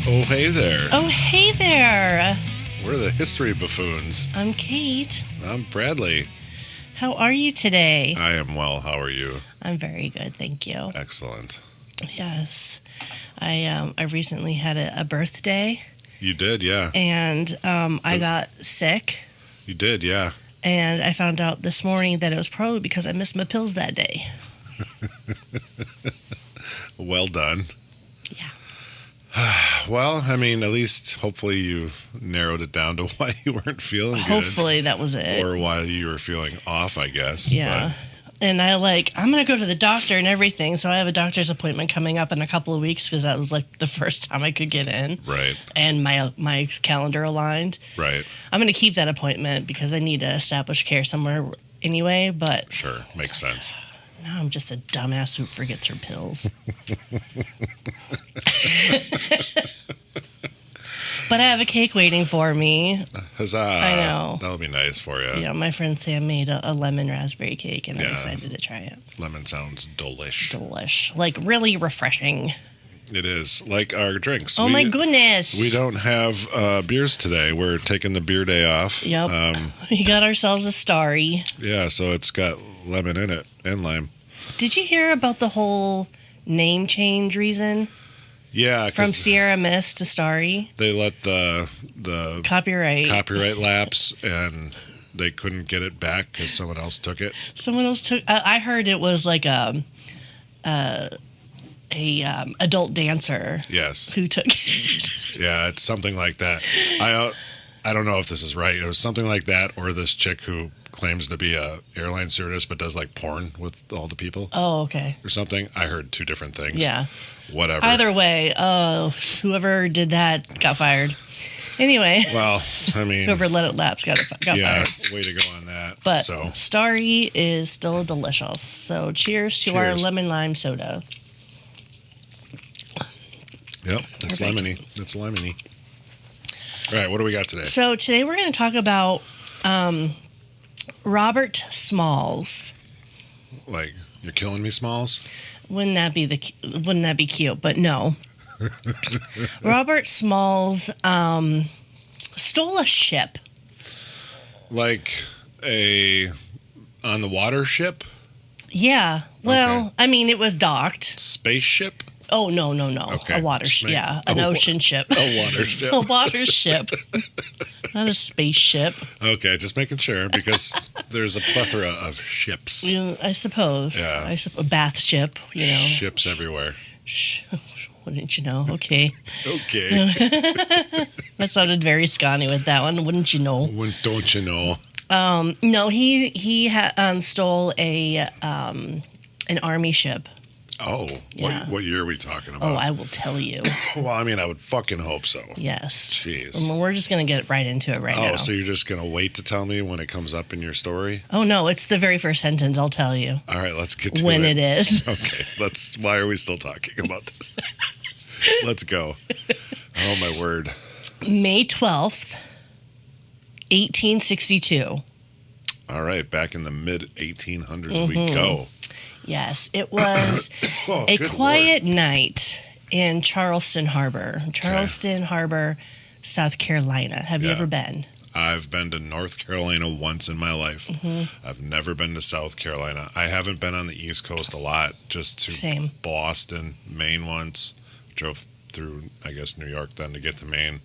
Oh, hey there. Oh, hey there. We're the History Buffoons. I'm Kate. I'm Bradley. How are you today? I am well. How are you? I'm very good, thank you. Excellent. Yes. I recently had a birthday. You did, yeah. And I got sick. You did, yeah. And I found out this morning that it was probably because I missed my pills that day. Well done. Yeah. Well, I mean, at least hopefully you've narrowed it down to why you weren't feeling good. Hopefully that was it. Or why you were feeling off, I guess. Yeah. And I'm going to go to the doctor and everything. So I have a doctor's appointment coming up in a couple of weeks because that was like the first time I could get in. Right. And my calendar aligned. Right. I'm going to keep that appointment because I need to establish care somewhere anyway. But sure, makes sense. Now I'm just a dumbass who forgets her pills. But I have a cake waiting for me. Huzzah. I know. That'll be nice for you. Yeah, my friend Sam made a lemon raspberry cake, and I'm excited to try it. Lemon sounds delish. Delish. Like, really refreshing. It is. Like our drinks. Oh, my goodness. We don't have beers today. We're taking the beer day off. Yep. We got ourselves a Starry. Yeah, so it's got lemon in it and lime. Did you hear about the whole name change reason? Yeah, from Sierra Mist to Starry. They let the copyright lapse, and they couldn't get it back because someone else took it. Someone else took. I heard it was like a adult dancer. Yes. Who took it? Yeah, it's something like that. I don't know if this is right. It was something like that, or this chick who claims to be a airline stewardess but does like porn with all the people. Oh, okay. Or something. I heard two different things. Yeah. Whatever. Either way, whoever did that got fired. Anyway. Well, I mean, whoever let it lapse got fired. Way to go on that. But Starry is still delicious. So cheers to our lemon lime soda. Yep, it's lemony. It's lemony. All right, what do we got today? So today we're going to talk about Robert Smalls. Like, you're killing me, Smalls? Wouldn't that be cute? But no. Robert Smalls stole a ship. Like on the water ship? Yeah. Well, okay. I mean, it was docked. Spaceship? Oh, no. Okay. A water ship. Yeah, an ocean ship. A water ship. A water ship. Not a spaceship. Okay, just making sure, because there's a plethora of ships. I suppose. Yeah. A bath ship, Ships everywhere. Wouldn't you know? Okay. Okay. That sounded very scrawny with that one. Wouldn't you know? Don't you know? No, he stole an army ship. Oh, yeah. What year are we talking about? Oh, I will tell you. Well, I mean, I would fucking hope so. Yes. Jeez. Well, we're just going to get right into it now. Oh, so you're just going to wait to tell me when it comes up in your story? Oh, no, it's the very first sentence. I'll tell you. All right, let's get to when it is. Okay, why are we still talking about this? Let's go. Oh, my word. May 12th, 1862. All right, back in the mid-1800s we go. Yes, it was a quiet night in Charleston Harbor. Harbor, South Carolina. Have you ever been? I've been to North Carolina once in my life. Mm-hmm. I've never been to South Carolina. I haven't been on the East Coast a lot, just to Boston, Maine once. Drove through, I guess, New York then to get to Maine.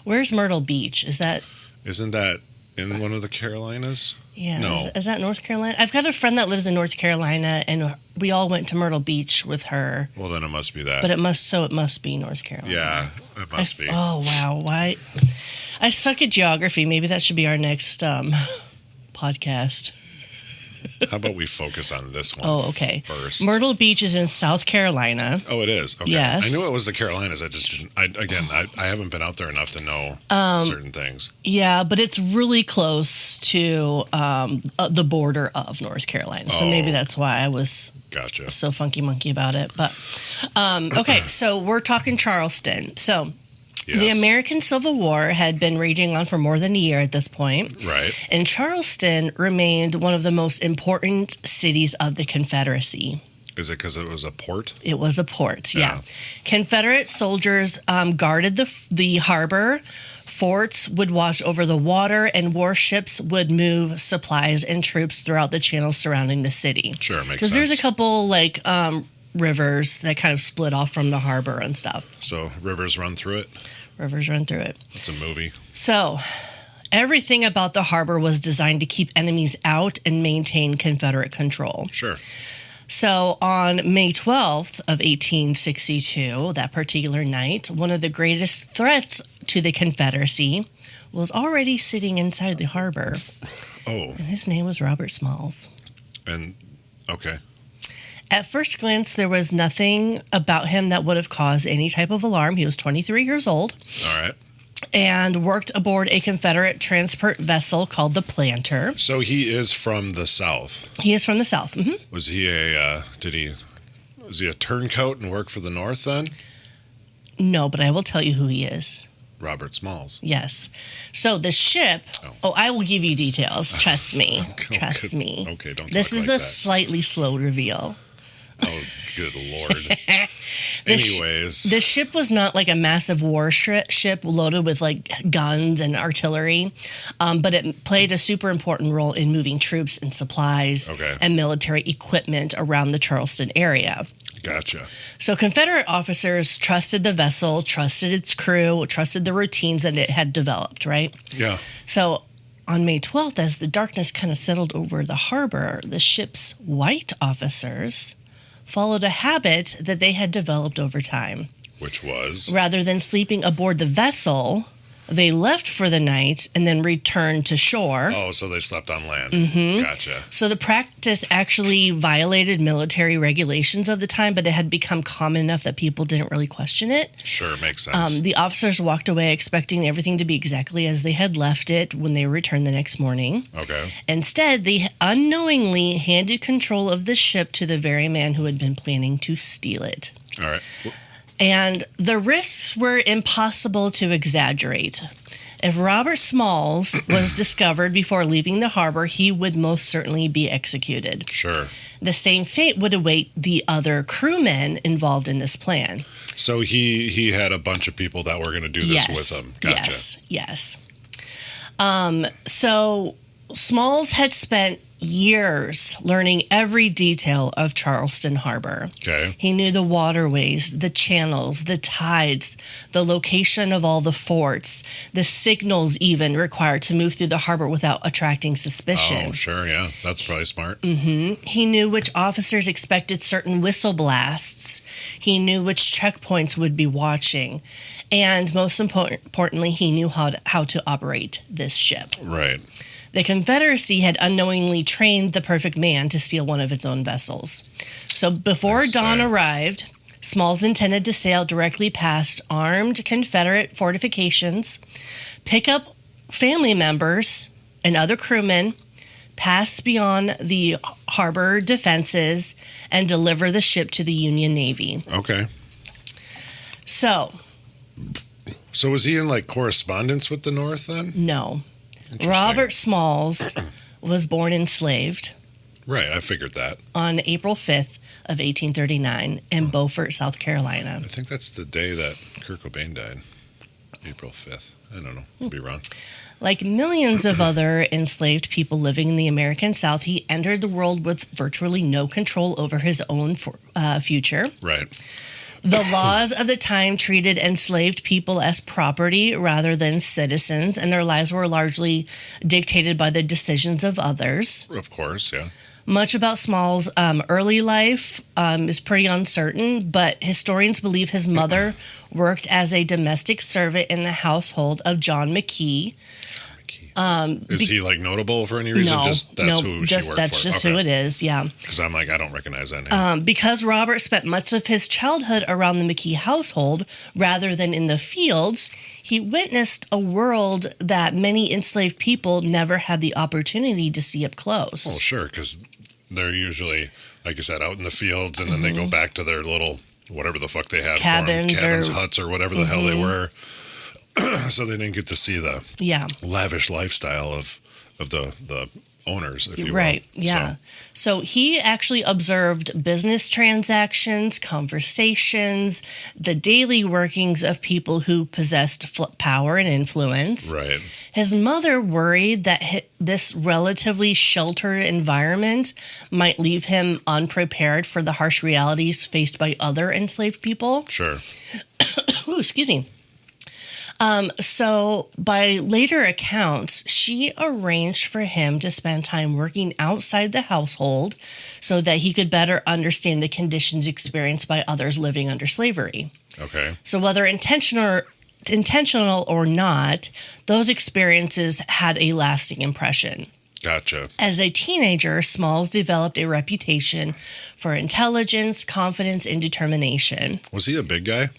Where's Myrtle Beach? Isn't that in one of the Carolinas? Yeah. No. Is that North Carolina? I've got a friend that lives in North Carolina, and we all went to Myrtle Beach with her. Well, then it must be that. But it must be North Carolina. Yeah, it must be. Oh, wow. Why? I suck at geography. Maybe that should be our next podcast. How about we focus on this one first? Myrtle Beach is in South Carolina. Oh, it is? Okay. Yes. I knew it was the Carolinas. I just didn't. I haven't been out there enough to know certain things. Yeah, but it's really close to the border of North Carolina. So maybe that's why I was so funky monkey about it. But, okay, so we're talking Charleston. So Yes. The American Civil War had been raging on for more than a year at this point. Right. And Charleston remained one of the most important cities of the Confederacy. Is it because it was a port? It was a port, yeah. Confederate soldiers guarded the harbor. Forts would watch over the water, and warships would move supplies and troops throughout the channels surrounding the city. Sure, makes sense. Because there's a couple, rivers that kind of split off from the harbor and stuff. So rivers run through it? Rivers run through it. It's a movie. So everything about the harbor was designed to keep enemies out and maintain Confederate control. Sure. So on May 12th of 1862, that particular night, one of the greatest threats to the Confederacy was already sitting inside the harbor. Oh. And his name was Robert Smalls. And, okay. At first glance, there was nothing about him that would have caused any type of alarm. He was 23 years old. All right. And worked aboard a Confederate transport vessel called the Planter. So he is from the South. He is from the South. Mm-hmm. Was he was he a turncoat and worked for the North then? No, but I will tell you who he is. Robert Smalls. Yes. So the ship. Oh, I will give you details. Trust me. Trust me. Okay, don't. This is like a slightly slow reveal. Oh, good Lord. Anyways. The ship was not like a massive ship loaded with like guns and artillery, but it played a super important role in moving troops and supplies and military equipment around the Charleston area. Gotcha. So Confederate officers trusted the vessel, trusted its crew, trusted the routines that it had developed, right? Yeah. So on May 12th, as the darkness kind of settled over the harbor, the ship's white officers followed a habit that they had developed over time. Which was? Rather than sleeping aboard the vessel, they left for the night and then returned to shore. Oh, so they slept on land. Mm-hmm. Gotcha. So the practice actually violated military regulations of the time, but it had become common enough that people didn't really question it. Sure, makes sense. The officers walked away expecting everything to be exactly as they had left it when they returned the next morning. Okay. Instead, they unknowingly handed control of the ship to the very man who had been planning to steal it. All right. And the risks were impossible to exaggerate. If Robert Smalls was discovered before leaving the harbor, he would most certainly be executed. Sure. The same fate would await the other crewmen involved in this plan. So he had a bunch of people that were going to do this with him. Gotcha. Yes. So Smalls had spent years learning every detail of Charleston Harbor. Okay. He knew the waterways, the channels, the tides, the location of all the forts, the signals even required to move through the harbor without attracting suspicion. Oh, sure, yeah. That's probably smart. Mm-hmm. He knew which officers expected certain whistle blasts. He knew which checkpoints would be watching. And most importantly, he knew how to operate this ship. Right. The Confederacy had unknowingly trained the perfect man to steal one of its own vessels. So before dawn arrived, Smalls intended to sail directly past armed Confederate fortifications, pick up family members and other crewmen, pass beyond the harbor defenses, and deliver the ship to the Union Navy. Okay. So was he in like correspondence with the North then? No. Robert Smalls was born enslaved. Right, I figured that. On April 5th of 1839 in Beaufort, South Carolina. I think that's the day that Kurt Cobain died. April 5th. I don't know. Could be wrong. Like millions of other enslaved people living in the American South, he entered the world with virtually no control over his own future. Right. The laws of the time treated enslaved people as property rather than citizens, and their lives were largely dictated by the decisions of others. Of course, yeah. Much about Smalls' early life is pretty uncertain, but historians believe his mother worked as a domestic servant in the household of John McKee. Is he like notable for any reason? No, That's who she worked for. That's just who it is, yeah. Because I'm like, I don't recognize that name. Because Robert spent much of his childhood around the McKee household rather than in the fields, he witnessed a world that many enslaved people never had the opportunity to see up close. Oh, sure, because they're usually, like you said, out in the fields, and then they go back to their little, whatever the fuck they had cabins, huts, or whatever the hell they were. So they didn't get to see the lavish lifestyle of the owners, if you will. Right, yeah. So he actually observed business transactions, conversations, the daily workings of people who possessed power and influence. Right. His mother worried that this relatively sheltered environment might leave him unprepared for the harsh realities faced by other enslaved people. Sure. Ooh, excuse me. So by later accounts, she arranged for him to spend time working outside the household so that he could better understand the conditions experienced by others living under slavery. Okay. So whether intentional or not, those experiences had a lasting impression. Gotcha. As a teenager, Smalls developed a reputation for intelligence, confidence, and determination. Was he a big guy?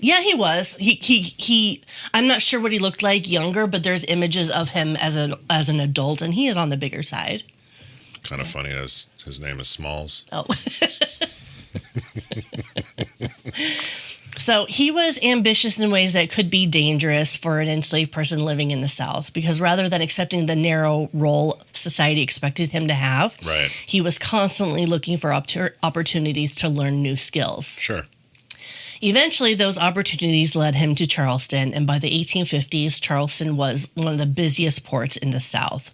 Yeah, he was. He I'm not sure what he looked like younger, but there's images of him as an adult, and he is on the bigger side. Kind of funny as his name is Smalls. Oh. So he was ambitious in ways that could be dangerous for an enslaved person living in the South, because rather than accepting the narrow role society expected him to have, right, he was constantly looking for opportunities to learn new skills. Sure. Eventually, those opportunities led him to Charleston, and by the 1850s, Charleston was one of the busiest ports in the South.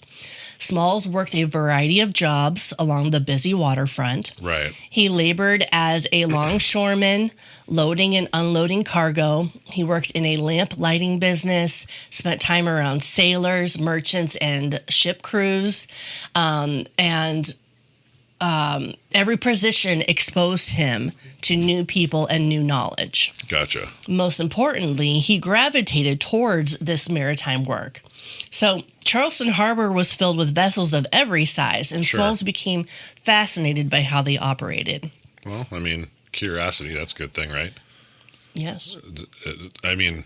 Smalls worked a variety of jobs along the busy waterfront. Right. He labored as a longshoreman, loading and unloading cargo. He worked in a lamp lighting business, spent time around sailors, merchants, and ship crews, every position exposed him to new people and new knowledge. Gotcha. Most importantly, he gravitated towards this maritime work. So Charleston Harbor was filled with vessels of every size, and Sure. Smalls became fascinated by how they operated. Well, I mean, curiosity, that's a good thing, right? Yes. I mean,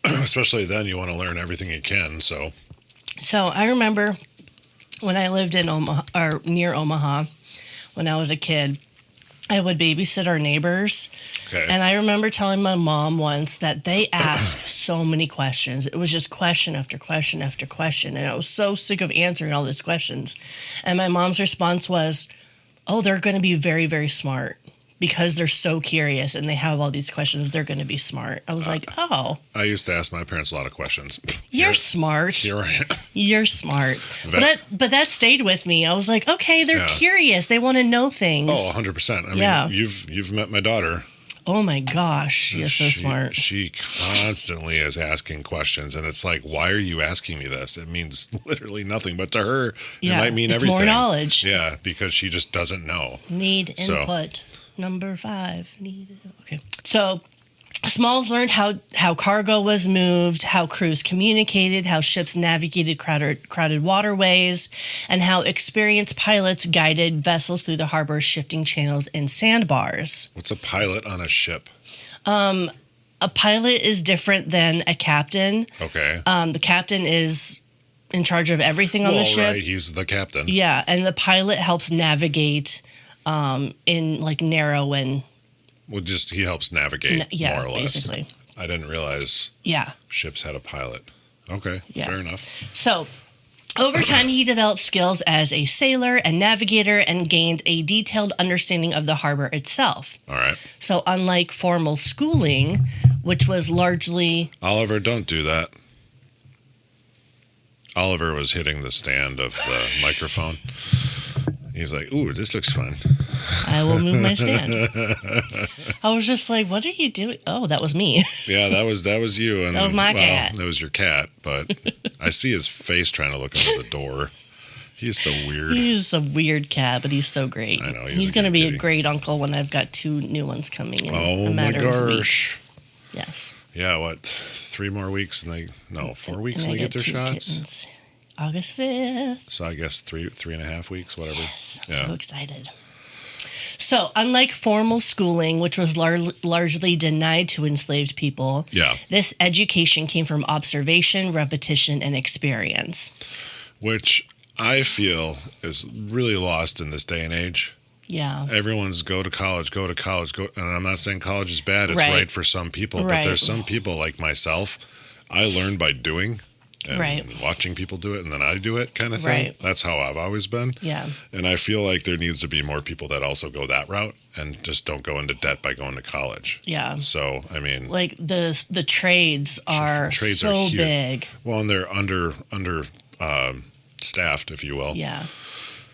especially then, you want to learn everything you can, so. So I remember when I lived in Omaha, or near Omaha, when I was a kid, I would babysit our neighbors. Okay. And I remember telling my mom once that they asked so many questions. It was just question after question after question. And I was so sick of answering all these questions. And my mom's response was, oh, they're going to be very, very smart. Because they're so curious and they have all these questions, they're going to be smart. I was like, oh. I used to ask my parents a lot of questions. You're smart. Here I am. You're smart. But that stayed with me. I was like, okay, they're curious. They want to know things. Oh, 100%. I mean, you've met my daughter. Oh my gosh, she is so smart. She constantly is asking questions, and it's like, why are you asking me this? It means literally nothing, but to her, it might mean everything. More knowledge. Yeah, because she just doesn't know. Need input. Number 5. Okay. So Smalls learned how cargo was moved, how crews communicated, how ships navigated crowded waterways, and how experienced pilots guided vessels through the harbor's shifting channels and sandbars. What's a pilot on a ship? A pilot is different than a captain. Okay. The captain is in charge of everything on the ship. Right, he's the captain. Yeah, and the pilot helps navigate in like narrow and... Well, just he helps navigate, more or less. Basically. I didn't realize ships had a pilot. Okay, fair enough. So, over time, he developed skills as a sailor and navigator and gained a detailed understanding of the harbor itself. All right. So, unlike formal schooling, which was largely... Oliver, don't do that. Oliver was hitting the stand of the microphone. He's like, ooh, this looks fun. I will move my stand. I was just like, what are you doing? Oh, that was me. Yeah, that was you. And that was my cat. That was your cat, but I see his face trying to look under the door. He's so weird. He's a weird cat, but he's so great. I know. He's going to be a great uncle when I've got 2 new ones coming in a matter of weeks. Yes. Yeah, what, 3 more weeks? 4 weeks and they get their shots? Kittens. August 5th. So I guess 3.5 weeks, whatever. Yes, I'm so excited. So, unlike formal schooling, which was largely denied to enslaved people, this education came from observation, repetition, and experience. Which I feel is really lost in this day and age. Yeah. Everyone's go to college. And I'm not saying college is bad. It's right for some people. But there's some people like myself, I learned by doing. and watching people do it, and then I do it kind of thing. Right. That's how I've always been. Yeah. And I feel like there needs to be more people that also go that route and just don't go into debt by going to college. Yeah. So, I mean, like the trades are so big. Well, and they're under staffed, if you will. Yeah.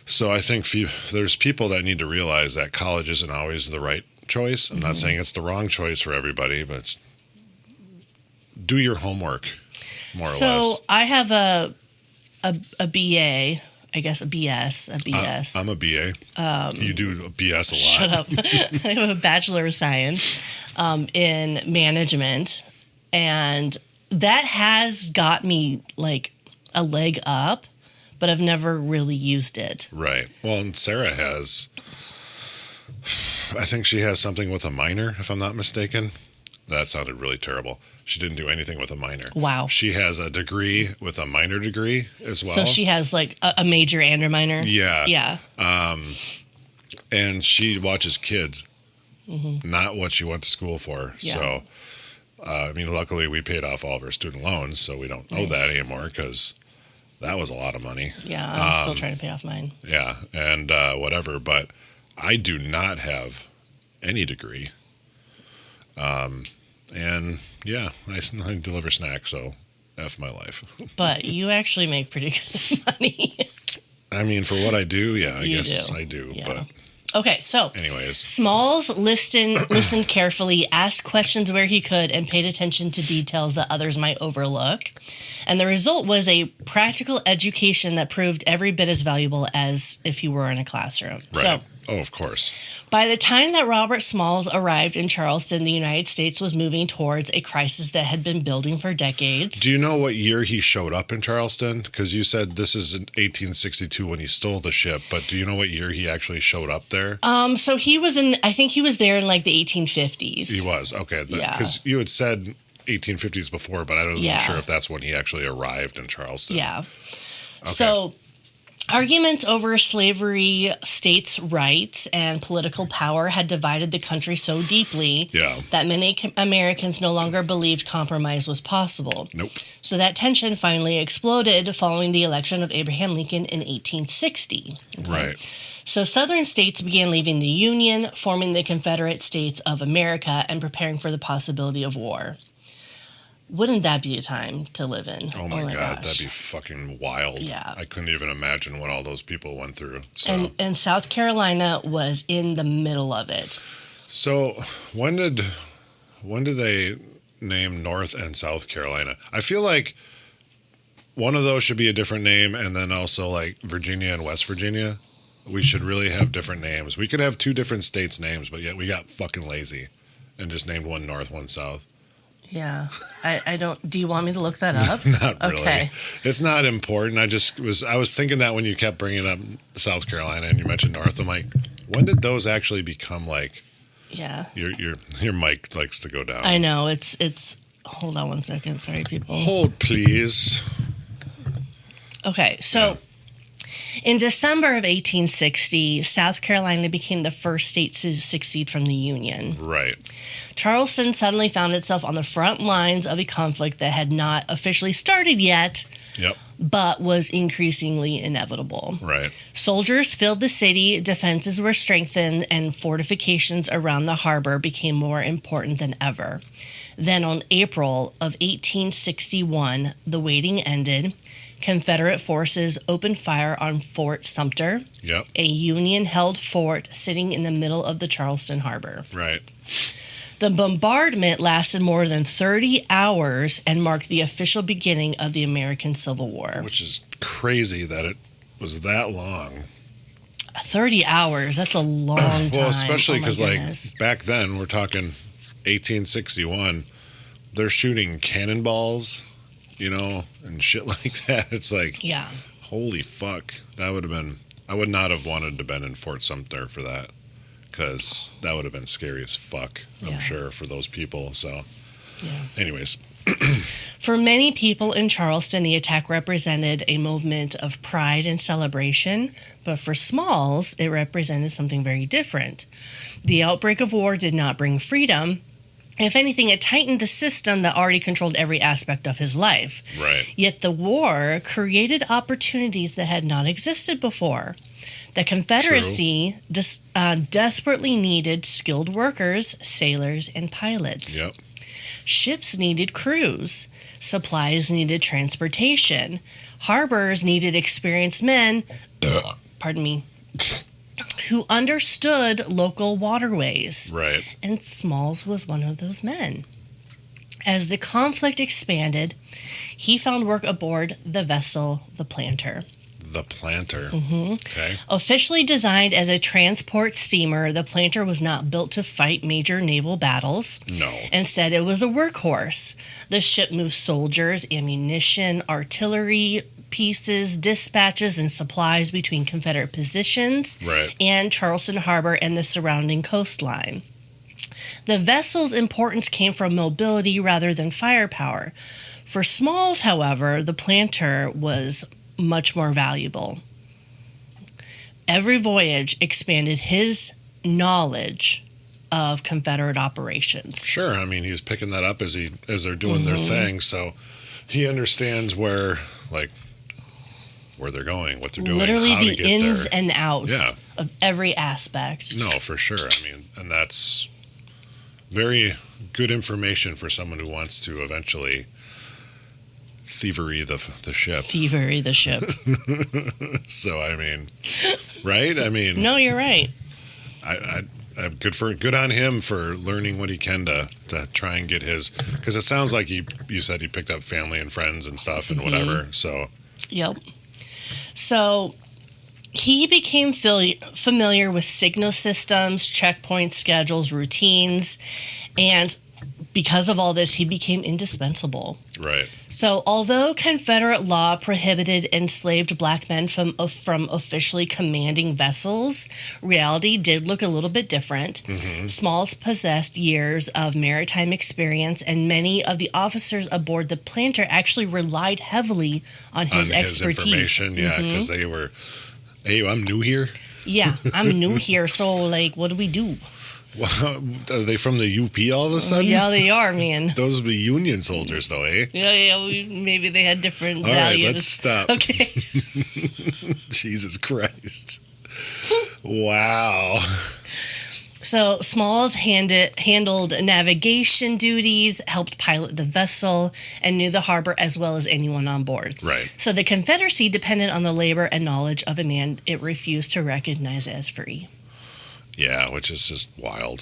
So I think there's people that need to realize that college isn't always the right choice. I'm not saying it's the wrong choice for everybody, but do your homework, more or less. So I have a BA, I guess a BS. I'm a BA. You do a BS a lot. Shut up. I have a Bachelor of Science in management, and that has got me like a leg up, but I've never really used it. Right. Well, and Sarah has, I think she has something with a minor, if I'm not mistaken. That sounded really terrible. She didn't do anything with a minor. Wow. She has a degree with a minor degree as well. So she has like a major and a minor? Yeah. Yeah. And she watches kids, not what she went to school for. Yeah. So, I mean, luckily we paid off all of our student loans, so we don't owe that anymore because that was a lot of money. Yeah, I'm still trying to pay off mine. Yeah, and whatever. But I do not have any degree. And yeah, I deliver snacks, so F my life. But you actually make pretty good money. I mean, for what I do, yeah, I guess I do. Yeah. But okay, so anyways, Smalls listened carefully, asked questions where he could, and paid attention to details that others might overlook. And the result was a practical education that proved every bit as valuable as if he were in a classroom. Right. Oh, of course. By the time that Robert Smalls arrived in Charleston, the United States was moving towards a crisis that had been building for decades. Do you know what year he showed up in Charleston? Because you said this is in 1862 when he stole the ship, but do you know what year he actually showed up there? So he was I think he was there in like the 1850s. He was, okay. Because you had said 1850s before, but I wasn't sure if that's when he actually arrived in Charleston. Yeah. Okay. So arguments over slavery, states' rights, and political power had divided the country so deeply that many Americans no longer believed compromise was possible. Nope. So that tension finally exploded following the election of Abraham Lincoln in 1860. Okay? Right. So Southern states began leaving the Union, forming the Confederate States of America, and preparing for the possibility of war. Wouldn't that be a time to live in? Oh my God, that'd be fucking wild. Yeah. I couldn't even imagine what all those people went through. So. And South Carolina was in the middle of it. So when did they name North and South Carolina? I feel like one of those should be a different name, and then also like Virginia and West Virginia. We should really have different names. We could have two different states' names, but yet we got fucking lazy and just named one North, one South. Yeah, I don't. Do you want me to look that up? Not really. Okay. It's not important. I was thinking that when you kept bringing up South Carolina and you mentioned North, I'm like, when did those actually become like? Yeah. Your mic likes to go down. I know. It's. Hold on one second. Sorry, people. Hold, please. Okay, so. In December of 1860, South Carolina became the first state to secede from the Union. Right. Charleston suddenly found itself on the front lines of a conflict that had not officially started yet, but was increasingly inevitable. Right. Soldiers filled the city, defenses were strengthened, and fortifications around the harbor became more important than ever. Then on April of 1861, the waiting ended. Confederate forces opened fire on Fort Sumter, a Union-held fort sitting in the middle of the Charleston Harbor. Right. The bombardment lasted more than 30 hours and marked the official beginning of the American Civil War. Which is crazy that it was that long. 30 hours, that's a long time. Well, especially because back then, we're talking 1861, they're shooting cannonballs, and shit like that. It's like, holy fuck. That would have been, I would not have wanted to have been in Fort Sumter for that, because that would have been scary as fuck, I'm sure, for those people. So, anyways. For many people in Charleston, the attack represented a movement of pride and celebration, but for Smalls, it represented something very different. The outbreak of war did not bring freedom. If anything, it tightened the system that already controlled every aspect of his life. Right. Yet the war created opportunities that had not existed before. The Confederacy desperately needed skilled workers, sailors, and pilots. Yep. Ships needed crews. Supplies needed transportation. Harbors needed experienced men, who understood local waterways. Right. And Smalls was one of those men. As the conflict expanded, he found work aboard the vessel, the Planter. The Planter. Mm-hmm. Okay. Officially designed as a transport steamer, the Planter was not built to fight major naval battles. No. Instead, it was a workhorse. The ship moved soldiers, ammunition, artillery pieces, dispatches, and supplies between Confederate positions and Charleston Harbor and the surrounding coastline. The vessel's importance came from mobility rather than firepower. For Smalls, however, the Planter was much more valuable. Every voyage expanded his knowledge of Confederate operations. Sure, I mean he's picking that up as they're doing their thing, so he understands where they're going, what they're doing, literally how the to get ins there. and outs of every aspect. No, for sure. I mean, and that's very good information for someone who wants to eventually thievery the ship. Thievery the ship. So I mean, right? I mean, no, you're right. I'm good on him for learning what he can to try and get his, because it sounds like you said he picked up family and friends and stuff and whatever. So yep. So he became familiar with signal systems, checkpoint schedules, routines, and because of all this, he became indispensable. Right. So, although Confederate law prohibited enslaved black men from officially commanding vessels, reality did look a little bit different. Mm-hmm. Smalls possessed years of maritime experience, and many of the officers aboard the Planter actually relied heavily on his expertise. Information, yeah, because they were, hey, I'm new here. Yeah, I'm new here, so, like, what do we do? Well, are they from the UP all of a sudden? Yeah, they are, man. Those would be Union soldiers, though, eh? Yeah, maybe they had different values. All right, let's stop. Okay. Jesus Christ. Wow. So Smalls handled navigation duties, helped pilot the vessel, and knew the harbor as well as anyone on board. Right. So the Confederacy depended on the labor and knowledge of a man it refused to recognize as free. Yeah, which is just wild.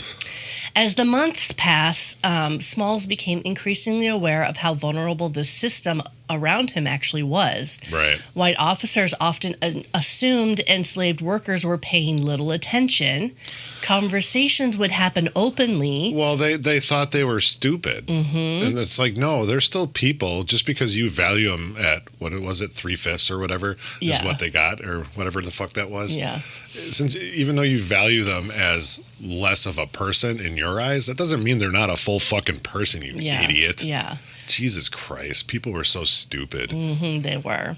As the months passed, Smalls became increasingly aware of how vulnerable this system around him actually was. Right. White officers often assumed enslaved workers were paying little attention. Conversations would happen openly. Well, they thought they were stupid. Mm-hmm. And it's like, no, they're still people. Just because you value them at, what was it, 3/5 or whatever, is what they got, or whatever the fuck that was. Yeah. Since even though you value them as less of a person in your eyes, that doesn't mean they're not a full fucking person, you idiot. Yeah. Jesus Christ, people were so stupid. Mm-hmm, they were.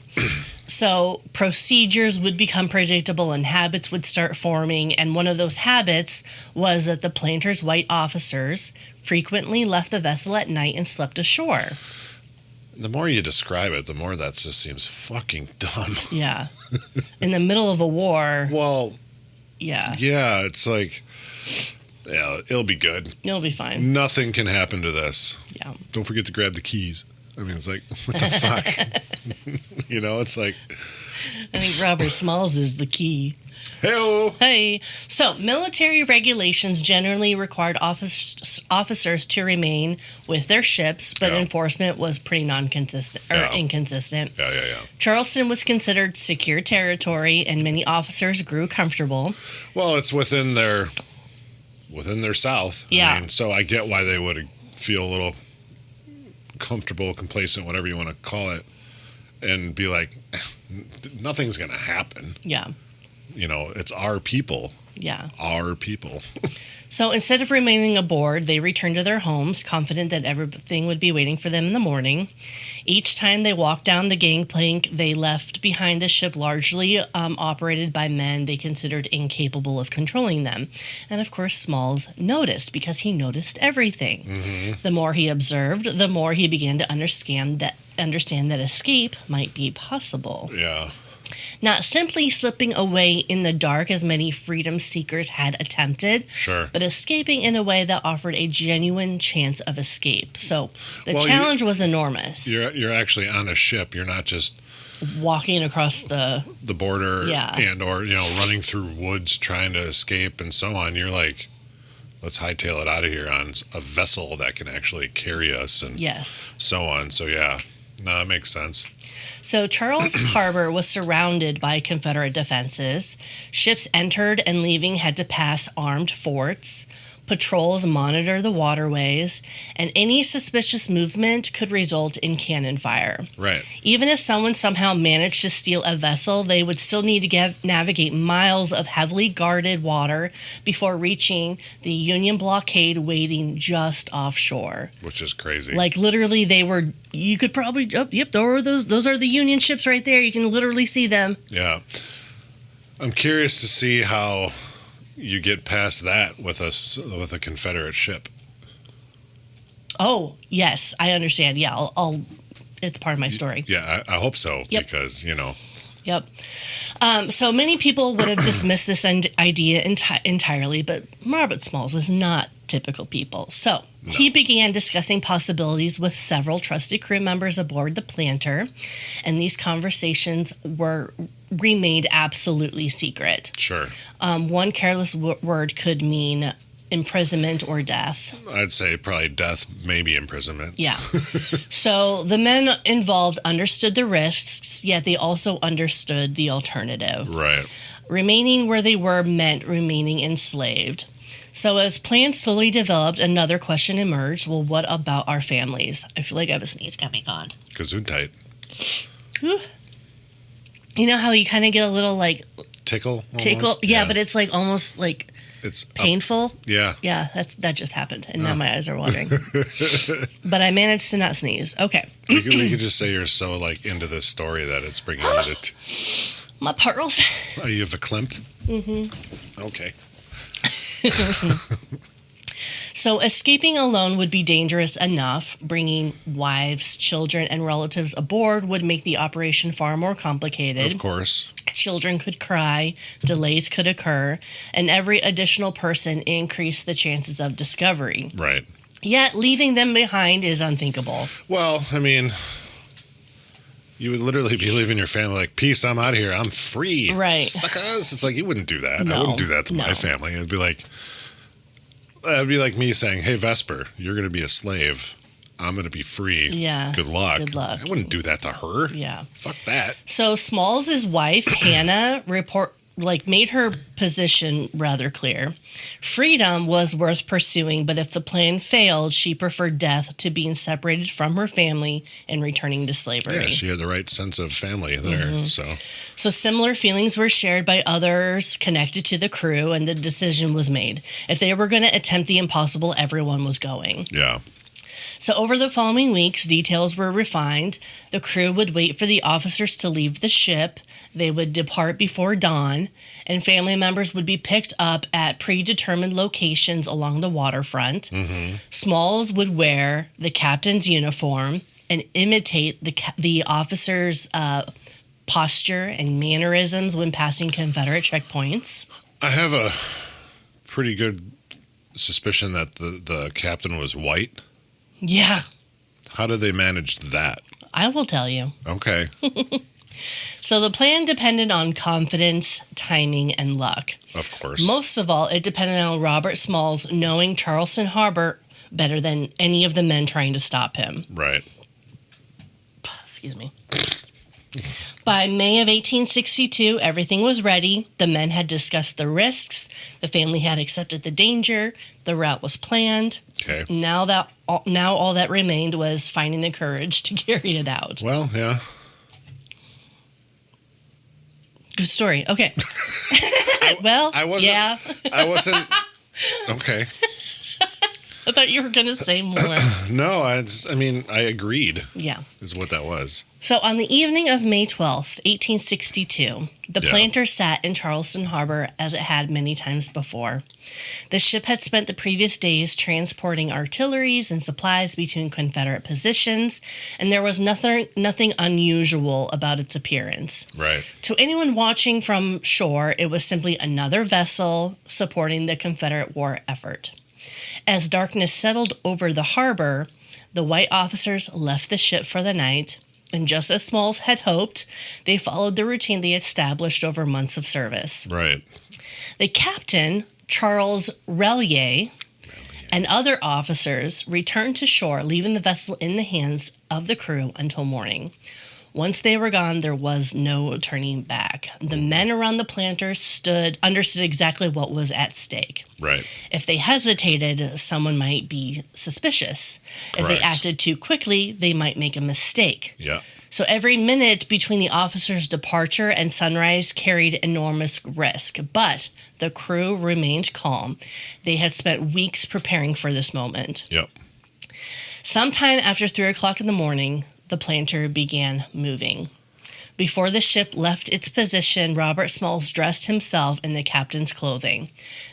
So procedures would become predictable and habits would start forming. And one of those habits was that the Planter's white officers frequently left the vessel at night and slept ashore. The more you describe it, the more that just seems fucking dumb. Yeah. In the middle of a war. Well, yeah. Yeah, it's like, yeah, it'll be good. It'll be fine. Nothing can happen to this. Yeah. Don't forget to grab the keys. I mean, it's like, what the fuck? You know, it's like. I think Robert Smalls is the key. Hey-o. Hey. So, military regulations generally required officers to remain with their ships, but enforcement was pretty inconsistent. Yeah. Charleston was considered secure territory, and many officers grew comfortable. Well, it's within their South. Yeah. I mean, so I get why they would feel a little comfortable, complacent, whatever you want to call it, and be like, nothing's going to happen. Yeah. it's our people. Yeah. Our people. So instead of remaining aboard, they returned to their homes, confident that everything would be waiting for them in the morning. Each time they walked down the gangplank, they left behind the ship largely operated by men they considered incapable of controlling them. And of course, Smalls noticed, because he noticed everything. Mm-hmm. The more he observed, the more he began to understand that escape might be possible. Yeah. Not simply slipping away in the dark as many freedom seekers had attempted, sure, but escaping in a way that offered a genuine chance of escape. So the challenge was enormous. You're actually on a ship. You're not just walking across the border and or running through woods trying to escape and so on. You're like, let's hightail it out of here on a vessel that can actually carry us and so on. So yeah, no, that makes sense. So Charleston Harbor was surrounded by Confederate defenses. Ships entered and leaving had to pass armed forts. Patrols monitor the waterways, and any suspicious movement could result in cannon fire. Right. Even if someone somehow managed to steal a vessel, they would still need to navigate miles of heavily guarded water before reaching the Union blockade waiting just offshore. Which is crazy. Like literally, you could probably, those are the Union ships right there. You can literally see them. Yeah. I'm curious to see how you get past that with a Confederate ship. Oh, yes, I understand. Yeah, I'll it's part of my story. Yeah, I hope so, because, Yep. So many people would have dismissed this idea entirely, but Robert Smalls is not typical people. So he began discussing possibilities with several trusted crew members aboard the Planter, and these conversations remained absolutely secret. Sure. One careless word could mean imprisonment or death. I'd say probably death, maybe imprisonment. Yeah. So the men involved understood the risks, yet they also understood the alternative. Right. Remaining where they were meant remaining enslaved. So as plans slowly developed, another question emerged. Well, what about our families? I feel like I have a sneeze coming on. Gesundheit. Whew. You know how you kind of get a little like tickle? Yeah, but it's like almost like it's painful. Yeah. Yeah, that just happened, and now my eyes are watering. But I managed to not sneeze. Okay. We could just say you're so like into this story that it's bringing you to my pearls. Are you verklempt? Mm-hmm. Okay. So escaping alone would be dangerous enough. Bringing wives, children, and relatives aboard would make the operation far more complicated. Of course. Children could cry, delays could occur, and every additional person increased the chances of discovery. Right. Yet leaving them behind is unthinkable. Well, I mean, you would literally be leaving your family like, peace, I'm out of here. I'm free. Right. Suckers. It's like, you wouldn't do that. No, I wouldn't do that to my family. It'd be like me saying, hey, Vesper, you're going to be a slave. I'm going to be free. Yeah. Good luck. Good luck. I wouldn't do that to her. Yeah. Fuck that. So Smalls' wife, Hannah, made her position rather clear. Freedom was worth pursuing, but if the plan failed, she preferred death to being separated from her family and returning to slavery. Yeah, she had the right sense of family there. Mm-hmm. So similar feelings were shared by others connected to the crew, and the decision was made. If they were going to attempt the impossible, everyone was going. Yeah. So over the following weeks, details were refined. The crew would wait for the officers to leave the ship. They would depart before dawn, and family members would be picked up at predetermined locations along the waterfront. Mm-hmm. Smalls would wear the captain's uniform and imitate the officer's posture and mannerisms when passing Confederate checkpoints. I have a pretty good suspicion that the captain was white. Yeah. How did they manage that? I will tell you. Okay. So the plan depended on confidence, timing, and luck. Of course. Most of all, it depended on Robert Smalls knowing Charleston Harbor better than any of the men trying to stop him. Right. Excuse me. By May of 1862, everything was ready. The men had discussed the risks. The family had accepted the danger. The route was planned. Okay. Now all that remained was finding the courage to carry it out. Well, yeah. Good story. Okay. I wasn't. Okay. I thought you were going to say more. No, I agreed. Yeah. Is what that was. So on the evening of May 12th, 1862, the Planter sat in Charleston Harbor as it had many times before. The ship had spent the previous days transporting artilleries and supplies between Confederate positions, and there was nothing unusual about its appearance. Right. To anyone watching from shore, it was simply another vessel supporting the Confederate war effort. As darkness settled over the harbor, the white officers left the ship for the night, and just as Smalls had hoped, they followed the routine they established over months of service. Right. The captain, Charles Relier, and other officers returned to shore, leaving the vessel in the hands of the crew until morning. Once they were gone, there was no turning back. The men around the Planter understood exactly what was at stake. Right. If they hesitated, someone might be suspicious. Correct. If they acted too quickly, they might make a mistake. Yeah. So every minute between the officers' departure and sunrise carried enormous risk, but the crew remained calm. They had spent weeks preparing for this moment. Yep. Sometime after 3 o'clock in the morning, the Planter began moving. Before the ship left its position, Robert Smalls dressed himself in the captain's clothing.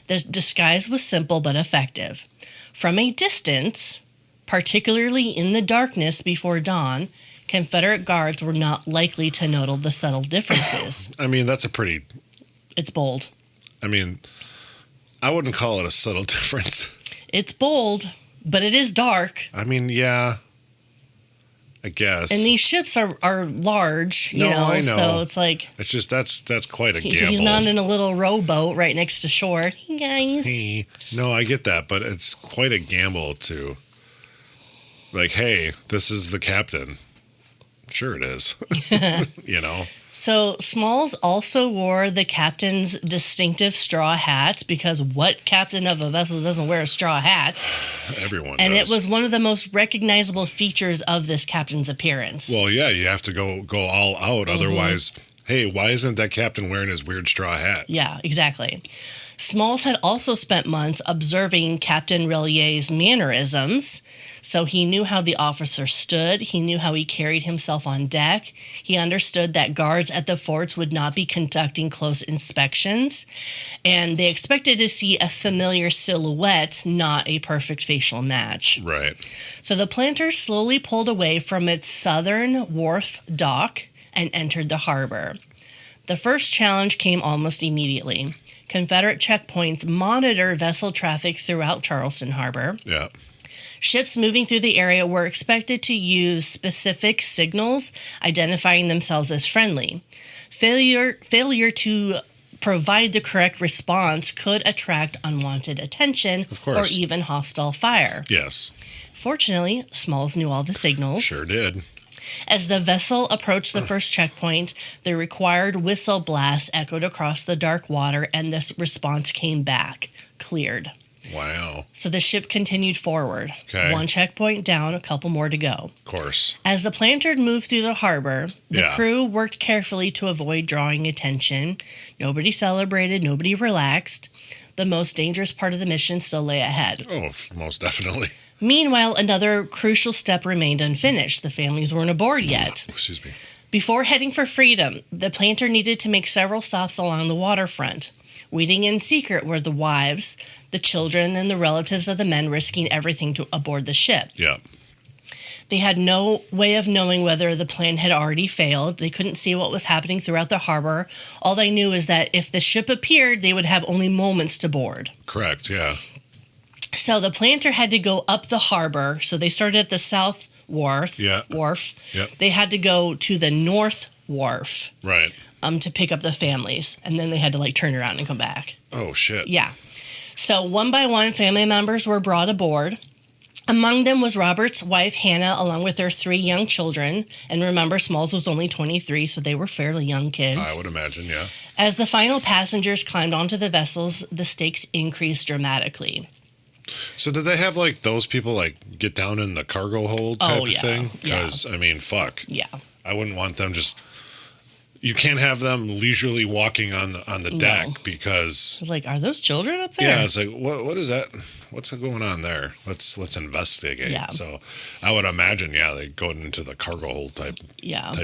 The disguise was simple but effective. From a distance, particularly in the darkness before dawn, Confederate guards were not likely to notice the subtle differences. I mean, that's a pretty... It's bold. I mean, I wouldn't call it a subtle difference. It's bold, but it is dark. I mean, yeah... I guess. And these ships are large, you know, I know. So it's like... It's just, that's quite a gamble. He's not in a little rowboat right next to shore. Hey, guys. Hey. No, I get that, but it's quite a gamble to... Like, hey, this is the captain. Sure it is. You know? So Smalls also wore the captain's distinctive straw hat, because what captain of a vessel doesn't wear a straw hat? Everyone and does. It was one of the most recognizable features of this captain's appearance. Well, yeah, you have to go all out. Mm-hmm. Otherwise, hey, why isn't that captain wearing his weird straw hat? Yeah, exactly. Smalls had also spent months observing Captain Relier's mannerisms, so he knew how the officer stood, he knew how he carried himself on deck, he understood that guards at the forts would not be conducting close inspections, and they expected to see a familiar silhouette, not a perfect facial match. Right. So the Planter slowly pulled away from its southern wharf dock and entered the harbor. The first challenge came almost immediately. Confederate checkpoints monitor vessel traffic throughout Charleston Harbor. Yeah. Ships moving through the area were expected to use specific signals identifying themselves as friendly. Failure to provide the correct response could attract unwanted attention or even hostile fire. Yes. Fortunately, Smalls knew all the signals. Sure did. As the vessel approached the first checkpoint, the required whistle blast echoed across the dark water, and this response came back, cleared. Wow. So the ship continued forward. Okay. One checkpoint down, a couple more to go. Of course. As the Planter moved through the harbor, the crew worked carefully to avoid drawing attention. Nobody celebrated, nobody relaxed. The most dangerous part of the mission still lay ahead. Oh, most definitely. Meanwhile, another crucial step remained unfinished. The families weren't aboard yet. Excuse me. Before heading for freedom, the Planter needed to make several stops along the waterfront. Waiting in secret were the wives, the children, and the relatives of the men risking everything to aboard the ship. Yeah. They had no way of knowing whether the plan had already failed. They couldn't see what was happening throughout the harbor. All they knew is that if the ship appeared, they would have only moments to board. Correct, yeah. So the Planter had to go up the harbor. So they started at the south wharf. Yep. They had to go to the north wharf. Right. To pick up the families. And then they had to turn around and come back. Oh, shit. Yeah. So one by one, family members were brought aboard. Among them was Robert's wife, Hannah, along with their 3 young children. And remember, Smalls was only 23, so they were fairly young kids. I would imagine, yeah. As the final passengers climbed onto the vessels, the stakes increased dramatically. So did they have those people get down in the cargo hold type of thing? Because I mean, fuck. Yeah. I wouldn't want them just you can't have them leisurely walking on the deck because like, are those children up there? Yeah, it's like what is that? What's going on there? Let's investigate. Yeah. So I would imagine, they go into the cargo hold type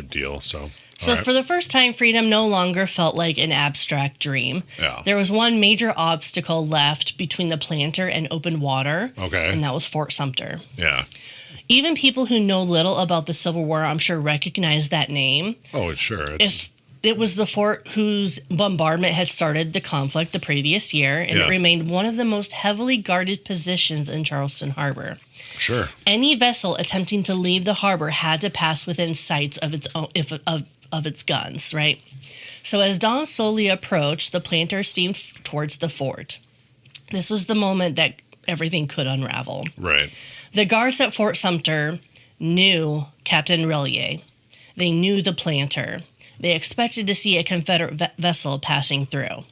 deal. So for the first time, freedom no longer felt like an abstract dream. Yeah. There was one major obstacle left between the Planter and open water. Okay. And that was Fort Sumter. Yeah. Even people who know little about the Civil War, I'm sure, recognize that name. Oh, sure. It was the fort whose bombardment had started the conflict the previous year, and it remained one of the most heavily guarded positions in Charleston Harbor. Sure. Any vessel attempting to leave the harbor had to pass within sights of its own, of its guns, right? So as dawn slowly approached, the Planter steamed towards the fort. This was the moment that everything could unravel. Right. The guards at Fort Sumter knew Captain Relier. They knew the Planter. They expected to see a Confederate vessel passing through.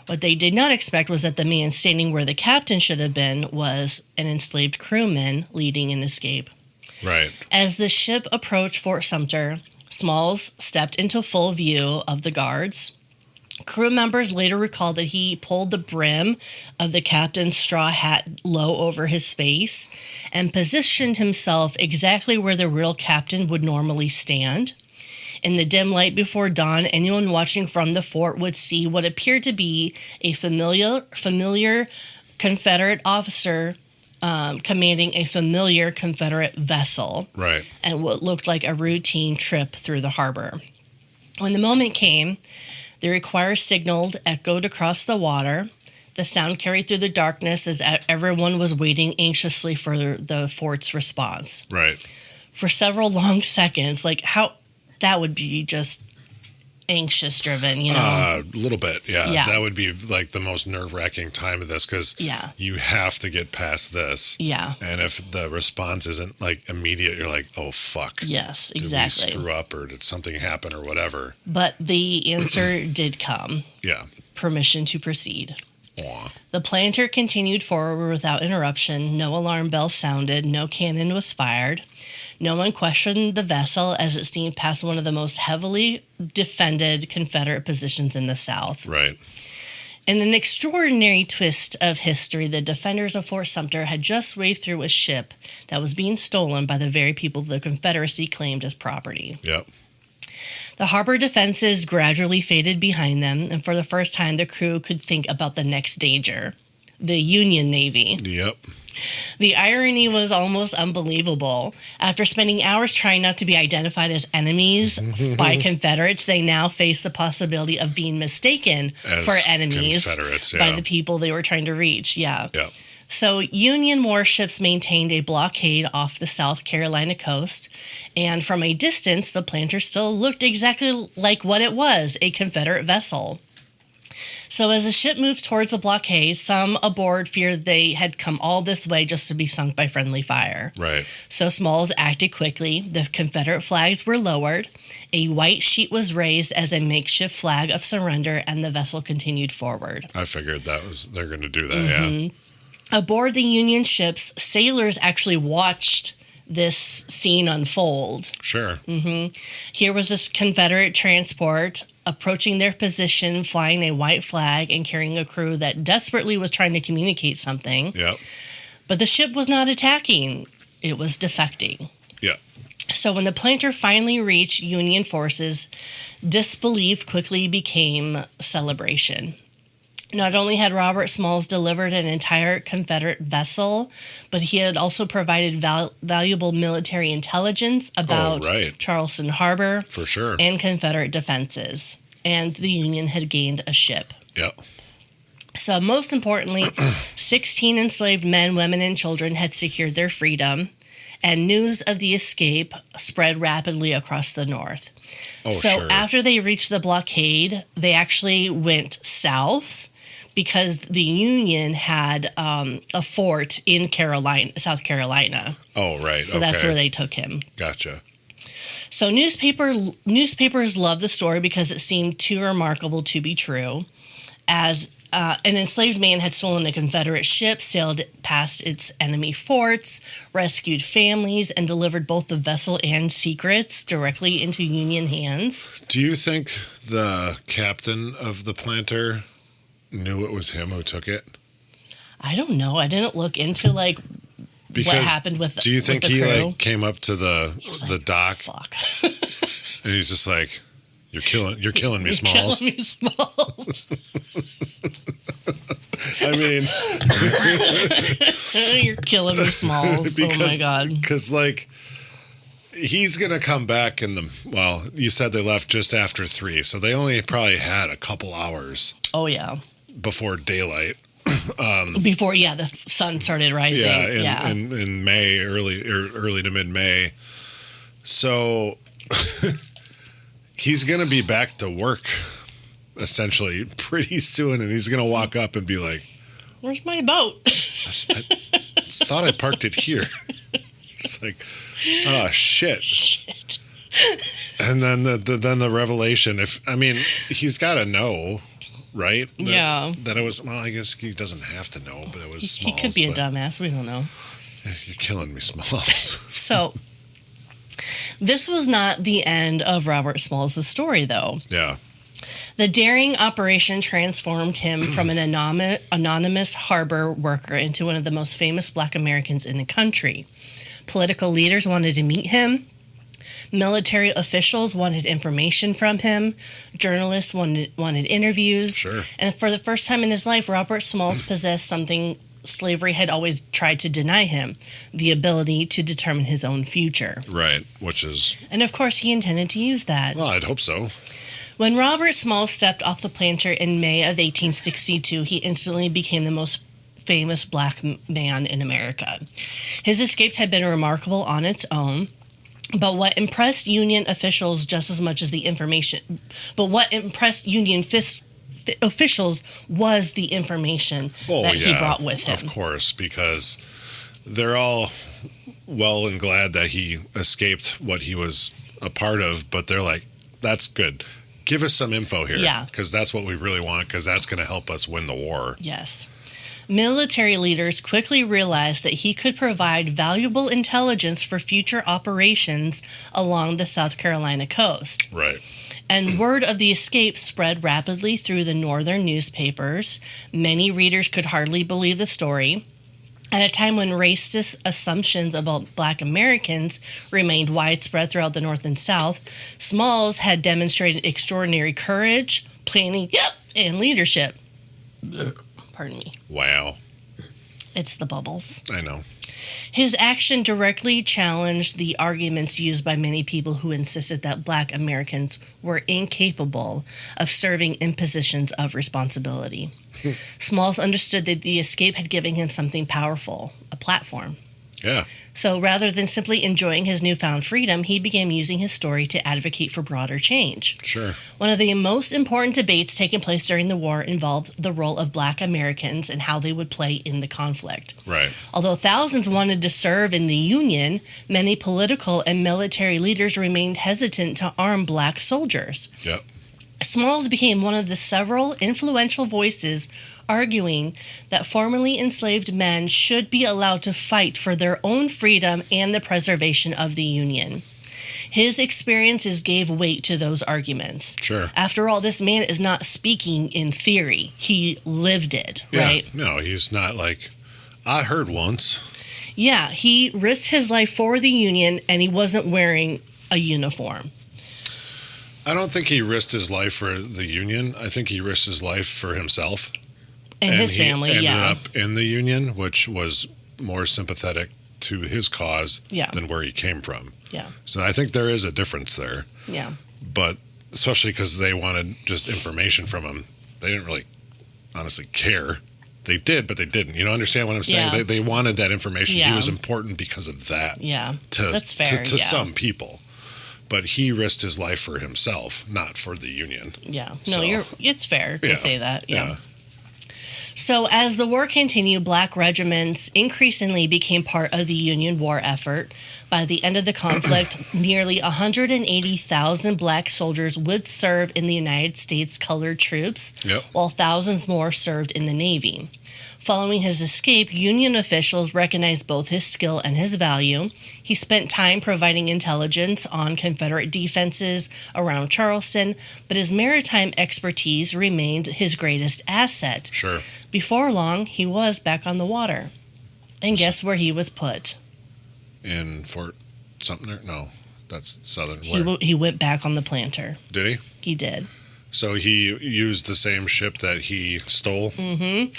What they did not expect was that the man standing where the captain should have been was an enslaved crewman leading an escape. Right. As the ship approached Fort Sumter, Smalls stepped into full view of the guards. Crew members later recalled that he pulled the brim of the captain's straw hat low over his face and positioned himself exactly where the real captain would normally stand. In the dim light before dawn, anyone watching from the fort would see what appeared to be a familiar Confederate officer commanding a familiar Confederate vessel. Right. And what looked like a routine trip through the harbor. When the moment came, the required signal echoed across the water. The sound carried through the darkness as everyone was waiting anxiously for the fort's response. Right. For several long seconds, how that would be just anxious driven, A little bit, yeah. That would be like the most nerve-wracking time of this because you have to get past this. Yeah. And if the response isn't like immediate, you're like, oh, fuck. Yes, exactly. Did we screw up or did something happen or whatever? But the answer did come. Yeah. Permission to proceed. Aww. The Planter continued forward without interruption. No alarm bell sounded. No cannon was fired. No one questioned the vessel as it steamed past one of the most heavily defended Confederate positions in the South. Right. In an extraordinary twist of history, the defenders of Fort Sumter had just waved through a ship that was being stolen by the very people the Confederacy claimed as property. Yep. The harbor defenses gradually faded behind them, and for the first time, the crew could think about the next danger, the Union Navy. Yep. The irony was almost unbelievable. After spending hours trying not to be identified as enemies by Confederates, they now faced the possibility of being mistaken for enemies by the people they were trying to reach. Yeah. So Union warships maintained a blockade off the South Carolina coast, and from a distance, the Planter still looked exactly like what it was, a Confederate vessel. So as the ship moved towards the blockade, some aboard feared they had come all this way just to be sunk by friendly fire. Right. So Smalls acted quickly. The Confederate flags were lowered. A white sheet was raised as a makeshift flag of surrender, and the vessel continued forward. I figured they're going to do that, yeah. Aboard the Union ships, sailors actually watched this scene unfold. Sure. Here was this Confederate transport approaching their position, flying a white flag and carrying a crew that desperately was trying to communicate something. Yep. But the ship was not attacking. It was defecting. Yeah. So when the Planter finally reached Union forces, disbelief quickly became celebration. Not only had Robert Smalls delivered an entire Confederate vessel, but he had also provided valuable military intelligence about Charleston Harbor for sure, and Confederate defenses. And the Union had gained a ship. Yep. So most importantly, 16 enslaved men, women, and children had secured their freedom, and news of the escape spread rapidly across the North. After they reached the blockade, they actually went south, because the Union had a fort in South Carolina. Oh, right. So that's where they took him. Gotcha. So newspapers loved the story because it seemed too remarkable to be true. as an enslaved man had stolen a Confederate ship, sailed past its enemy forts, rescued families, and delivered both the vessel and secrets directly into Union hands. Do you think the captain of the Planter knew it was him who took it? I don't know. I didn't look into what happened with. Do you think he crew. Came up to the dock? Fuck. And he's just like, You're killing me, Smalls. Killing me, Smalls. I mean, you're killing me, Smalls. Oh my God. Because he's gonna come back you said they left just after 3, so they only probably had a couple hours. Oh yeah. Before daylight. Before the sun started rising. In May, early to mid-May. So he's gonna be back to work essentially pretty soon, and he's gonna walk up and be like, "Where's my boat? I thought I parked it here." It's like, oh shit. And then the revelation. He's got to know, right? That it was. Well, I guess he doesn't have to know, but it was Smalls. He could be a dumbass. We don't know. You're killing me, Smalls. So, this was not the end of Robert Smalls' story, though. Yeah. The daring operation transformed him from an anonymous harbor worker into one of the most famous Black Americans in the country. Political leaders wanted to meet him. Military officials wanted information from him. Journalists wanted interviews. Sure. And for the first time in his life, Robert Smalls possessed something slavery had always tried to deny him: the ability to determine his own future. Right, which is... And of course, he intended to use that. Well, I'd hope so. When Robert Smalls stepped off the Planter in May of 1862, he instantly became the most famous Black man in America. His escape had been remarkable on its own, but what impressed Union officials just as much as the information, officials was the information that he brought with him. Of course, because they're all well and glad that he escaped what he was a part of, but they're like, that's good. Give us some info here. Yeah. Because that's what we really want, because that's going to help us win the war. Yes. Military leaders quickly realized that he could provide valuable intelligence for future operations along the South Carolina coast. Right. And word of the escape spread rapidly through the northern newspapers. Many readers could hardly believe the story. At a time when racist assumptions about Black Americans remained widespread throughout the North and South, Smalls had demonstrated extraordinary courage, planning, and leadership. Pardon me. Wow. It's the bubbles. I know. His action directly challenged the arguments used by many people who insisted that Black Americans were incapable of serving in positions of responsibility. Smalls understood that the escape had given him something powerful, a platform. Yeah. So rather than simply enjoying his newfound freedom, he began using his story to advocate for broader change. Sure. One of the most important debates taking place during the war involved the role of Black Americans and how they would play in the conflict. Right. Although thousands wanted to serve in the Union, many political and military leaders remained hesitant to arm Black soldiers. Yep. Smalls became one of the several influential voices arguing that formerly enslaved men should be allowed to fight for their own freedom and the preservation of the Union. His experiences gave weight to those arguments. Sure. After all, this man is not speaking in theory. He lived it, right? No, he's not like, I heard once. Yeah, he risked his life for the Union, and he wasn't wearing a uniform. I don't think he risked his life for the Union. I think he risked his life for himself. And his family, ended up in the Union, which was more sympathetic to his cause than where he came from. Yeah. So I think there is a difference there. Yeah. But especially because they wanted just information from him. They didn't really honestly care. They did, but they didn't. You know, understand what I'm saying? Yeah. They wanted that information. Yeah. He was important because of that. Yeah. That's fair. To some people. But he risked his life for himself, not for the Union. Yeah. No, it's fair to say that. Yeah. So as the war continued, black regiments increasingly became part of the Union war effort. By the end of the conflict, nearly 180,000 black soldiers would serve in the United States colored troops, while thousands more served in the Navy. Following his escape, Union officials recognized both his skill and his value. He spent time providing intelligence on Confederate defenses around Charleston, but his maritime expertise remained his greatest asset. Sure. Before long, he was back on the water. And guess where he was put? In Fort Sumter? No, that's southern. He went back on the Planter. Did he? He did. So he used the same ship that he stole? Mm-hmm.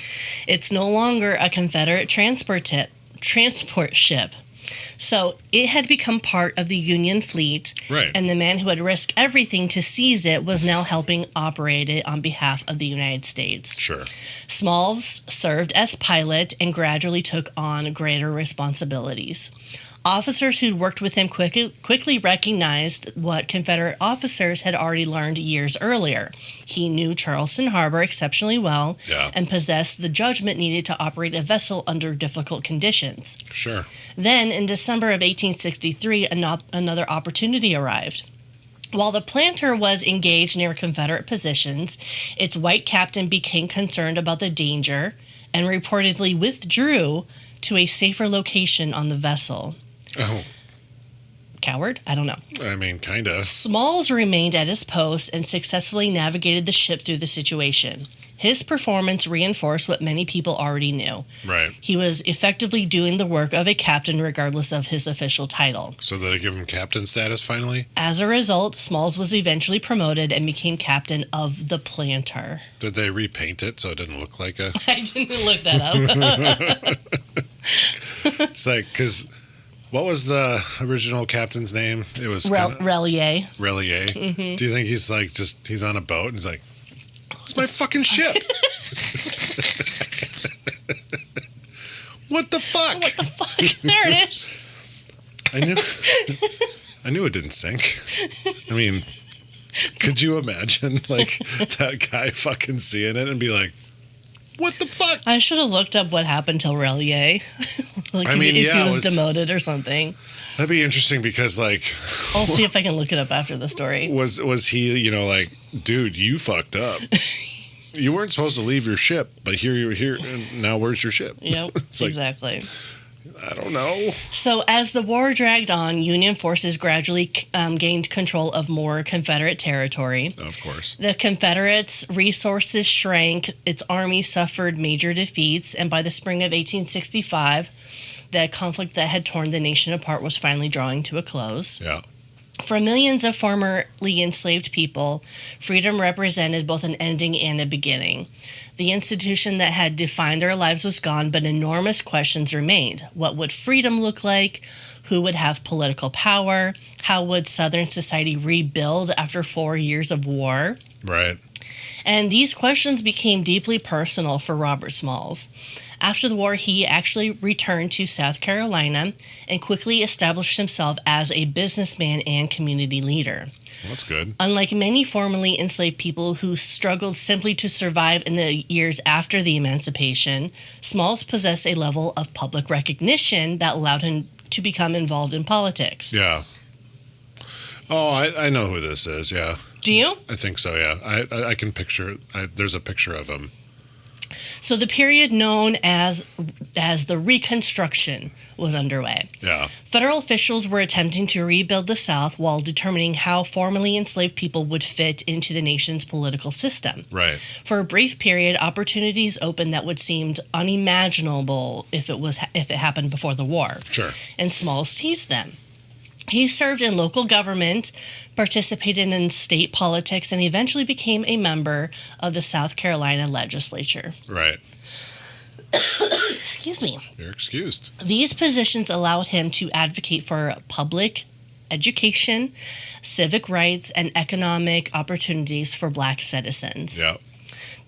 It's no longer a Confederate transport ship. So it had become part of the Union fleet. Right. And the man who had risked everything to seize it was now helping operate it on behalf of the United States. Sure. Smalls served as pilot and gradually took on greater responsibilities. Officers who'd worked with him quickly recognized what Confederate officers had already learned years earlier. He knew Charleston Harbor exceptionally well and possessed the judgment needed to operate a vessel under difficult conditions. Sure. Then, in December of 1863, another opportunity arrived. While the Planter was engaged near Confederate positions, its white captain became concerned about the danger and reportedly withdrew to a safer location on the vessel. Oh. Coward? I don't know. I mean, kind of. Smalls remained at his post and successfully navigated the ship through the situation. His performance reinforced what many people already knew. Right. He was effectively doing the work of a captain regardless of his official title. So did they give him captain status finally? As a result, Smalls was eventually promoted and became captain of the Planter. Did they repaint it so it didn't look like a... I didn't look that up. It's like, because... What was the original captain's name? It was Relier. Relier. Mm-hmm. Do you think he's like he's on a boat and he's like, it's my fucking ship. What the fuck? What the fuck? There it is. I knew it didn't sink. I mean, could you imagine like that guy fucking seeing it and be like, what the fuck? I should have looked up what happened to Relier. Like if he was demoted or something. That'd be interesting because, like... I'll see if I can look it up after the story. Was he, like, dude, you fucked up. You weren't supposed to leave your ship, but here you were here, and now where's your ship? Yep, exactly. I don't know. So as the war dragged on, Union forces gradually gained control of more Confederate territory. Of course. The Confederates' resources shrank, its army suffered major defeats, and by the spring of 1865, the conflict that had torn the nation apart was finally drawing to a close. Yeah. For millions of formerly enslaved people, freedom represented both an ending and a beginning. The institution that had defined their lives was gone, but enormous questions remained. What would freedom look like? Who would have political power? How would Southern society rebuild after 4 years of war? Right. And these questions became deeply personal for Robert Smalls. After the war, he actually returned to South Carolina and quickly established himself as a businessman and community leader. Well, that's good. Unlike many formerly enslaved people who struggled simply to survive in the years after the emancipation, Smalls possessed a level of public recognition that allowed him to become involved in politics. Yeah. Oh, I know who this is, yeah. Do you? I think so, yeah. I can picture it. There's a picture of him. So the period known as the Reconstruction was underway. Yeah. Federal officials were attempting to rebuild the South while determining how formerly enslaved people would fit into the nation's political system. Right. For a brief period, opportunities opened that would seem unimaginable if it happened before the war. Sure. And Smalls seized them. He served in local government, participated in state politics, and eventually became a member of the South Carolina legislature. Right. Excuse me. You're excused. These positions allowed him to advocate for public education, civic rights, and economic opportunities for black citizens. Yeah.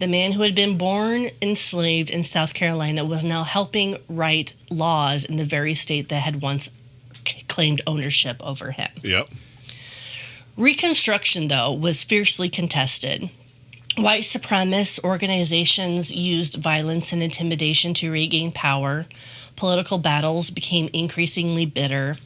The man who had been born enslaved in South Carolina was now helping write laws in the very state that had once claimed ownership over him. Yep. Reconstruction, though, was fiercely contested. White supremacist organizations used violence and intimidation to regain power. Political battles became increasingly bitter.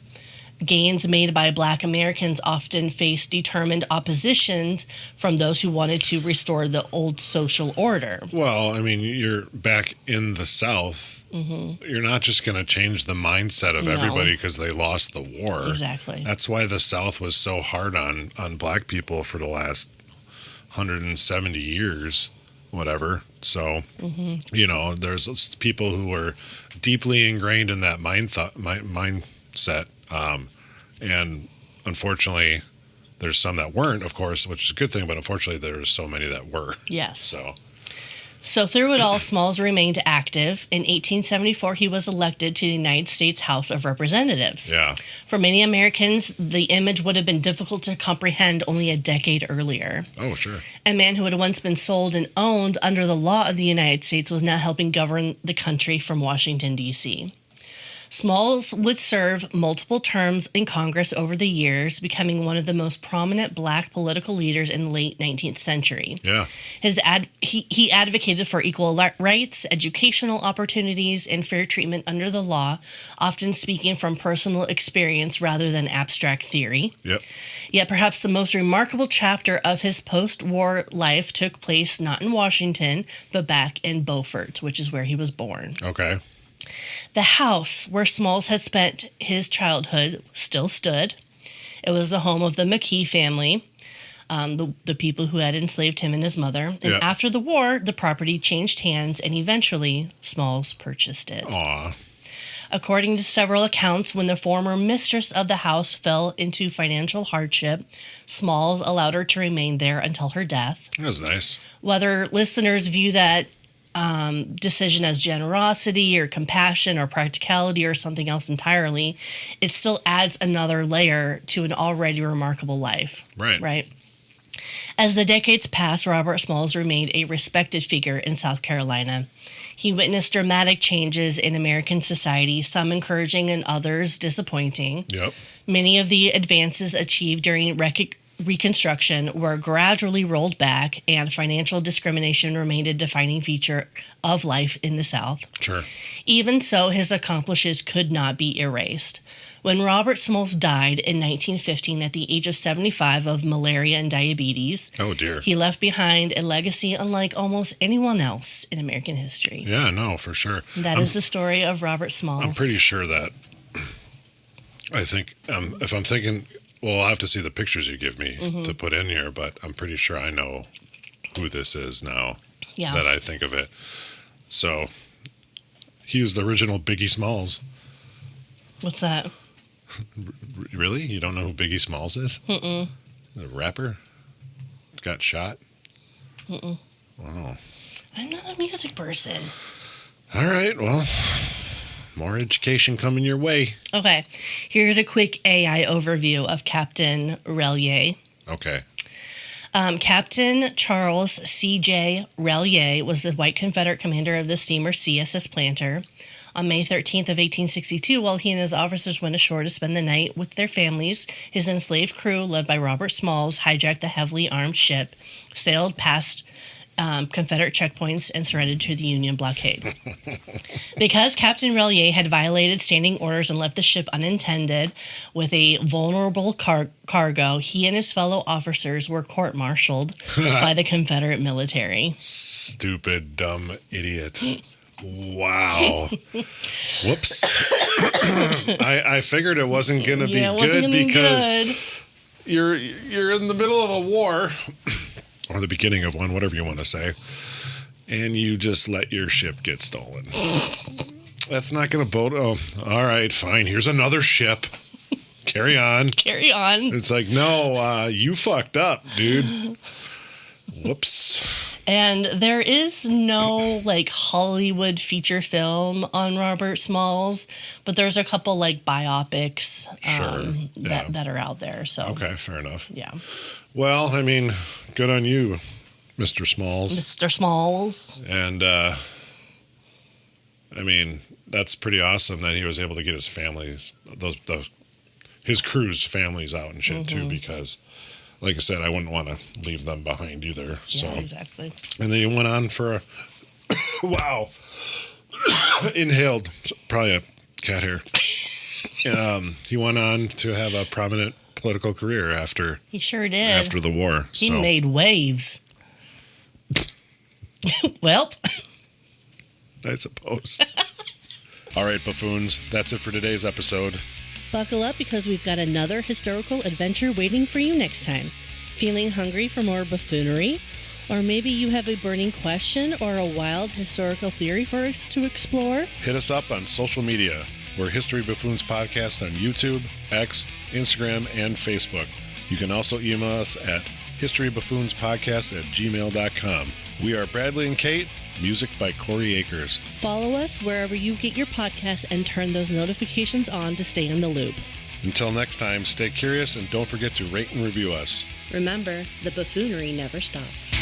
Gains made by Black Americans often faced determined opposition from those who wanted to restore the old social order. Well, I mean, you're back in the South. Mm-hmm. You're not just going to change the mindset of everybody because they lost the war. Exactly. That's why the South was so hard on Black people for the last 170 years, whatever. So, you know, there's people who were deeply ingrained in that mindset. And unfortunately, there's some that weren't, of course, which is a good thing, but unfortunately, there's so many that were. Yes. So through it all, Smalls remained active. In 1874, he was elected to the United States House of Representatives. Yeah. For many Americans, the image would have been difficult to comprehend only a decade earlier. Oh, sure. A man who had once been sold and owned under the law of the United States was now helping govern the country from Washington, D.C. Smalls would serve multiple terms in Congress over the years, becoming one of the most prominent Black political leaders in the late 19th century. Yeah. He advocated for equal rights, educational opportunities, and fair treatment under the law, often speaking from personal experience rather than abstract theory. Yep. Yet perhaps the most remarkable chapter of his post-war life took place not in Washington, but back in Beaufort, which is where he was born. Okay. The house where Smalls had spent his childhood still stood. It was the home of the McKee family, the people who had enslaved him and his mother. And after the war, the property changed hands, and eventually Smalls purchased it. Aww. According to several accounts, when the former mistress of the house fell into financial hardship, Smalls allowed her to remain there until her death. That was nice. Whether listeners view that decision as generosity or compassion or practicality or something else entirely, it still adds another layer to an already remarkable life. Right. As the decades passed, Robert Smalls remained a respected figure in South Carolina. He witnessed dramatic changes in American society, some encouraging and others disappointing. Yep. Many of the advances achieved during Reconstruction were gradually rolled back, and financial discrimination remained a defining feature of life in the South. Sure. Even so, his accomplishments could not be erased. When Robert Smalls died in 1915 at the age of 75 of malaria and diabetes, oh dear, he left behind a legacy unlike almost anyone else in American history. Yeah, no, for sure. That is the story of Robert Smalls. I'm pretty sure that, I think, if I'm thinking... Well, I'll have to see the pictures you give me to put in here, but I'm pretty sure I know who this is now that I think of it. So, he was the original Biggie Smalls. What's that? Really? You don't know who Biggie Smalls is? Mm-mm. The rapper? Got shot? Mm-mm. Wow. I'm not a music person. All right, well... More education coming your way. Okay. Here's a quick AI overview of Captain Relier. Okay. Captain Charles C.J. Relier was the white Confederate commander of the steamer CSS Planter. On May 13th of 1862, while he and his officers went ashore to spend the night with their families, his enslaved crew, led by Robert Smalls, hijacked the heavily armed ship, sailed past Confederate checkpoints, and surrendered to the Union blockade. Because Captain Relier had violated standing orders and left the ship unattended with a vulnerable cargo, he and his fellow officers were court-martialed by the Confederate military. Stupid, dumb idiot. Wow. Whoops. I figured it wasn't going to be good because you're in the middle of a war. Or the beginning of one, whatever you want to say, and you just let your ship get stolen. That's not going to bode. Oh, all right, fine. Here's another ship. Carry on. Carry on. It's like, no, you fucked up, dude. Whoops. And there is no Hollywood feature film on Robert Smalls, but there's a couple biopics that are out there. So okay, fair enough. Yeah. Well, I mean, good on you, Mr. Smalls. Mr. Smalls. And I mean, that's pretty awesome that he was able to get his families, his crew's families out and shit too, because like I said, I wouldn't want to leave them behind either. So yeah, exactly. And then he went on for a wow, inhaled, probably a cat hair. He went on to have a prominent political career after. He sure did. After the war. He made waves. Well, I suppose. All right, buffoons, that's it for today's episode. Buckle up because we've got another historical adventure waiting for you next time. Feeling hungry for more buffoonery? Or maybe you have a burning question or a wild historical theory for us to explore? Hit us up on social media. We're History Buffoons Podcast on YouTube, X, Instagram, and Facebook. You can also email us at historybuffoonspodcast@gmail.com. We are Bradley and Kate. Music by Corey Akers. Follow us wherever you get your podcasts and turn those notifications on to stay in the loop. Until next time, stay curious and don't forget to rate and review us. Remember, the buffoonery never stops.